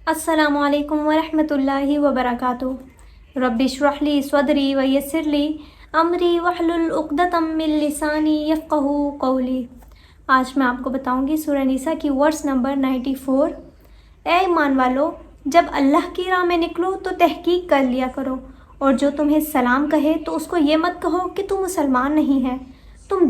अस्सलामु अलैकुम वरहमतुल्लाहि वबरकातुहू। रब्बि इश्रह ली सदरी व यस्सिर ली अमरी वहलुल उक़दतम मिन लिसानी यफ़क़हू क़ौली। आज मैं आपको बताऊंगी सूरह निसा की वर्स नंबर 94। ए ईमान वालो, जब अल्लाह की राह में निकलो तो तहकीक कर लिया करो, और जो तुम्हें सलाम कहे तो उसको ये मत कहो कि तुम मुसलमान नहीं है। तुम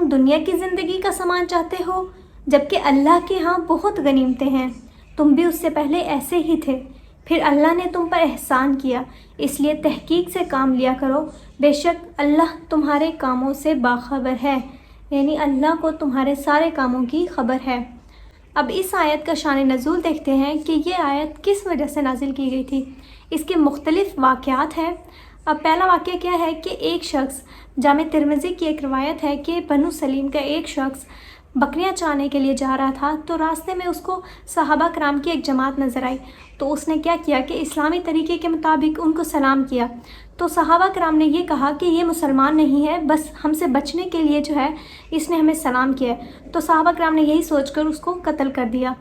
दुनिया की ज़िंदगी का सामान चाहते हो, जबकि अल्लाह के यहाँ बहुत गनीमतें हैं। तुम भी उससे पहले ऐसे ही थे, फिर अल्लाह ने तुम पर एहसान किया, इसलिए तहकीक से काम लिया करो। बेशक अल्लाह तुम्हारे कामों से बाखबर है, यानी अल्लाह को तुम्हारे सारे कामों की खबर है। अब इस आयत का शान नज़ूल देखते हैं कि ये आयत किस वजह से नाजिल की गई थी। इसके मुख्तलिफ़ वाक़यात हैं। अब पहला वाक़या क्या है कि एक शख्स, जामे तिरमिज़ी की एक रवायत है कि बनु सलीम का एक शख्स बकरियां चारने के लिए जा रहा था, तो रास्ते में उसको सहाबा कराम की एक जमात नज़र आई। तो उसने क्या किया कि इस्लामी तरीके के मुताबिक उनको सलाम किया। तो सहाबा कराम ने ये कहा कि ये मुसलमान नहीं है, बस हमसे बचने के लिए जो है इसने हमें सलाम किया है। तो सहाबा कराम ने यही सोचकर उसको कत्ल कर दिया।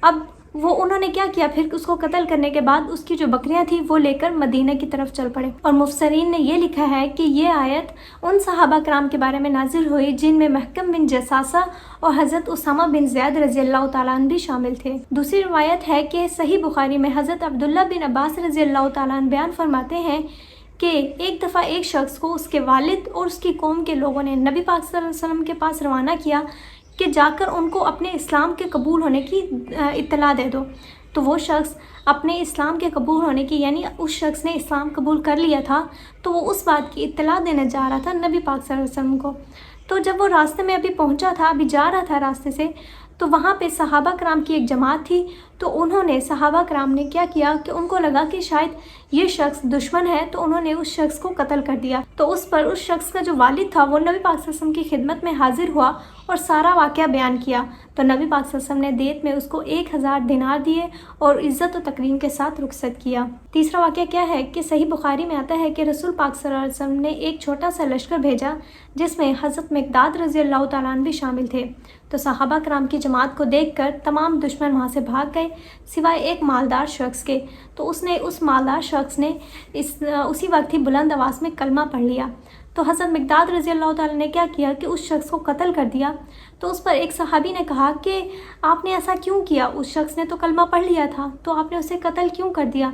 अब उन्होंने क्या किया, फिर उसको कत्ल करने के बाद उसकी जो बकरियां थी वो लेकर मदीना की तरफ चल पड़े। और मुफस्सरीन ने ये लिखा है कि ये आयत उन सहाबा कराम के बारे में नाजिल हुई जिनमें महकम बिन जसासा और हज़रत उसामा बिन ज़ैद रज़ी अल्लाह तआला अन्हु भी शामिल थे। दूसरी रवायत है कि सही बुखारी में हज़रत अब्दुल्ला बिन अब्बास रज़ी अल्लाह तआला अन्हु बयान फरमाते हैं कि एक दफ़ा एक शख्स को उसके वालिद और उसकी कौम के लोगों ने नबी पाक सल्लल्लाहु अलैहि वसल्लम के पास रवाना किया कि जाकर उनको अपने इस्लाम के कबूल होने की इत्तला दे दो। तो वो शख्स अपने इस्लाम के कबूल होने की, यानी उस शख्स ने इस्लाम कबूल कर लिया था, तो वो उस बात की इत्तला देने जा रहा था नबी पाक सल्लल्लाहु अलैहि वसल्लम को। तो जब वो रास्ते में अभी पहुंचा था, अभी जा रहा था रास्ते से, तो वहाँ पे सहाबा कराम की एक जमात थी। तो उन्होंने सहाबा कराम ने क्या किया कि उनको लगा कि शायद ये शख्स दुश्मन है, तो उन्होंने उस शख्स को कत्ल कर दिया। तो उस पर उस शख्स का जो वालिद था वो नबी पाक सल्लल्लाहु अलैहि वसल्लम की खिदमत में हाजिर हुआ और सारा वाक़या बयान किया। तो नबी पाक सल्लल्लाहु अलैहि वसल्लम ने देत में उसको 1000 दिनार दिए और इज़्ज़त और तकरीम के साथ रुखसत किया। तीसरा वाक़या क्या है कि सही बुखारी में आता है कि रसूल पाक सल्लल्लाहु अलैहि वसल्लम ने एक छोटा सा लश्कर भेजा जिसमें हज़रत मिक़दाद रज़ी अल्लाह तआला अन्हु भी शामिल थे। तो सहाबा कराम की जमात को देखकर तमाम दुश्मन वहाँ से भाग गए सिवाय एक मालदार शख्स के। तो उस मालदार शख्स ने उसी वक्त ही बुलंद आवाज़ में कलमा पढ़ लिया। तो हज़रत मिक़दाद रज़ी अल्लाह तआला ने क्या किया कि उस शख्स को कत्ल कर दिया। तो उस पर एक सहाबी ने कहा कि आपने ऐसा क्यों किया, उस शख्स ने तो कलमा पढ़ लिया था, तो आपने उसे कत्ल क्यों कर दिया।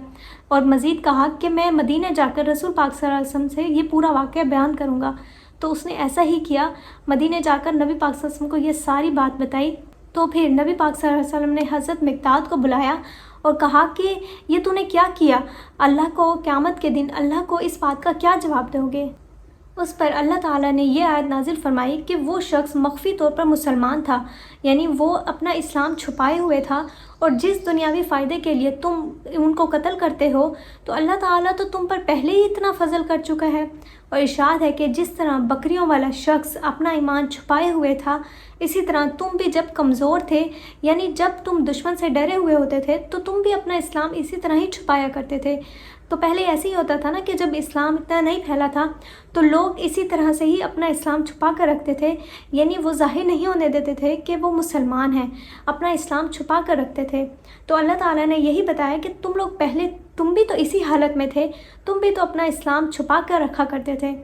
और मज़ीद कहा कि मैं मदीने जाकर रसूल पाक सल्लल्लाहु अलैहि वसल्लम से ये पूरा वाक़या बयान करूँगा। तो उसने ऐसा ही किया, मदीने जाकर नबी पाक सल्लल्लाहु अलैहि वसल्लम को ये सारी बात बताई। तो फिर नबी पाक सल्लल्लाहु अलैहि वसल्लम ने हज़रत मिक़दाद को बुलाया और कहा कि ये तूने क्या किया, अल्लाह को क़यामत के दिन अल्लाह को इस बात का क्या जवाब दोगे। उस पर अल्लाह ताला ने ये आयत नाजिल फरमाई कि वो शख्स मख्फी तौर पर मुसलमान था, यानी वो अपना इस्लाम छुपाए हुए था, और जिस दुनियावी फ़ायदे के लिए तुम उनको कत्ल करते हो, तो अल्लाह ताला तो तुम पर पहले ही इतना फ़ज़ल कर चुका है। और इरशाद है कि जिस तरह बकरियों वाला शख्स अपना ईमान छुपाए हुए था, इसी तरह तुम भी जब कमज़ोर थे, यानी जब तुम दुश्मन से डरे हुए होते थे, तो तुम भी अपना इस्लाम इसी तरह ही छुपाया करते थे। तो पहले ऐसे ही होता था ना कि जब इस्लाम इतना नहीं फैला था, तो लोग इसी तरह से ही अपना इस्लाम छुपा कर रखते थे, यानी वो ज़ाहिर नहीं होने देते थे कि वो मुसलमान हैं, अपना इस्लाम छुपा कर रखते थे। तो अल्लाह ताला ने यही बताया कि तुम लोग पहले, तुम भी तो इसी हालत में थे, तुम भी तो अपना इस्लाम छुपा कर रखा करते थे।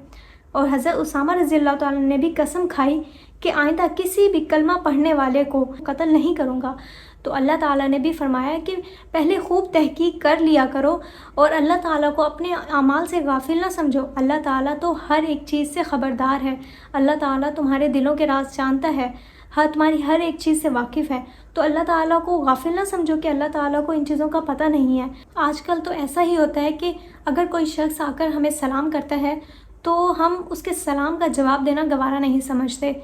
और हज़रत उसामा रज़ी अल्लाह तआला ने भी कसम खाई कि आइंदा किसी भी कलमा पढ़ने वाले को कत्ल नहीं करूँगा। तो अल्लाह ताला ने भी फरमाया कि पहले खूब तहकीक कर लिया करो और अल्लाह ताला को अपने अमाल से गाफिल ना समझो। अल्लाह ताला तो हर एक चीज़ से ख़बरदार है, अल्लाह ताला तुम्हारे दिलों के राज जानता है, तुम्हारी हर एक चीज़ से वाकिफ़ है। तो अल्लाह ताला को गाफिल ना समझो कि अल्लाह ताला को इन चीज़ों का पता नहीं है। आजकल तो ऐसा ही होता है कि अगर कोई शख्स आकर हमें सलाम करता है तो हम उसके सलाम का जवाब देना गवारा नहीं समझते,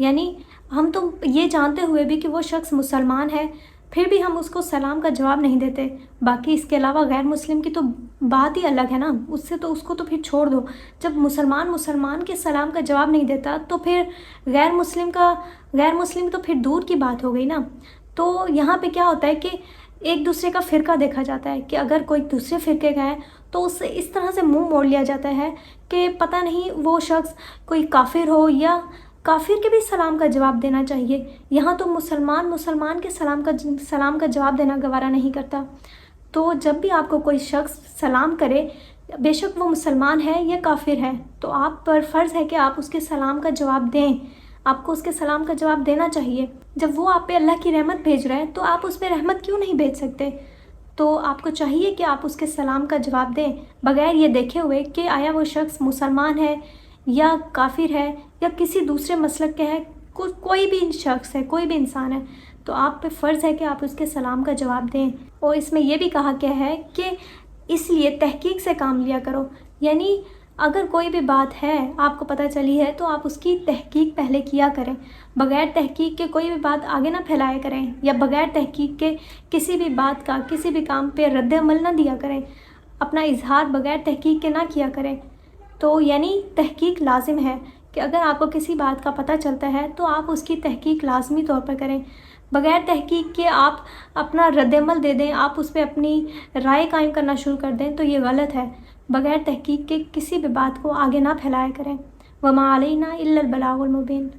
यानी हम तो ये जानते हुए भी कि वो शख्स मुसलमान है, फिर भी हम उसको सलाम का जवाब नहीं देते। बाकी इसके अलावा गैर मुस्लिम की तो बात ही अलग है ना, उससे तो उसको तो फिर छोड़ दो। जब मुसलमान के सलाम का जवाब नहीं देता, तो फिर गैर मुस्लिम तो फिर दूर की बात हो गई ना। तो यहाँ पे क्या होता है कि एक दूसरे का फ़िरका देखा जाता है कि अगर कोई दूसरे फ़िरके का है तो उससे इस तरह से मुंह मोड़ लिया जाता है कि पता नहीं वो शख्स कोई काफिर हो या काफिर के भी सलाम का जवाब देना चाहिए। यहाँ तो मुसलमान के सलाम का जवाब देना गवारा नहीं करता। तो जब भी आपको कोई शख्स सलाम करे, बेशक वो मुसलमान है या काफिर है, तो आप पर फ़र्ज़ है कि आप उसके सलाम का जवाब दें। आपको उसके सलाम का जवाब देना चाहिए। जब वो आप पे अल्लाह की रहमत भेज रहा है तो आप उस पर रहमत क्यों नहीं भेज सकते? तो आपको चाहिए कि आप उसके सलाम का जवाब दें, बग़ैर ये देखे हुए कि आया वो शख्स मुसलमान है या काफिर है या किसी दूसरे मसलक के है। कोई भी शख्स है, कोई भी इंसान है, तो आप पे फ़र्ज़ है कि आप उसके सलाम का जवाब दें। और इसमें यह भी कहा गया है कि इसलिए तहकीक से काम लिया करो, यानी अगर कोई भी बात है आपको पता चली है तो आप उसकी तहकीक पहले किया करें। बग़ैर तहकीक के कोई भी बात आगे ना फैलाया करें, या बग़ैर तहकीक के किसी भी बात का किसी भी काम पे रद्द अमल ना दिया करें। अपना इजहार बग़ैर तहकीक के ना किया करें। तो यानी तहकीक लाजिम है कि अगर आपको किसी बात का पता चलता है तो आप उसकी तहकीक लाजमी तौर पर करें। बग़ैर तहकीक के आप अपना रद्द-ए-अमल दे दें, आप उस पे अपनी राय कायम करना शुरू कर दें, तो ये गलत है। बग़ैर तहकीक के किसी भी बात को आगे ना फैलाया करें। वमा अलैना इल्लल बलागुल मुबीन।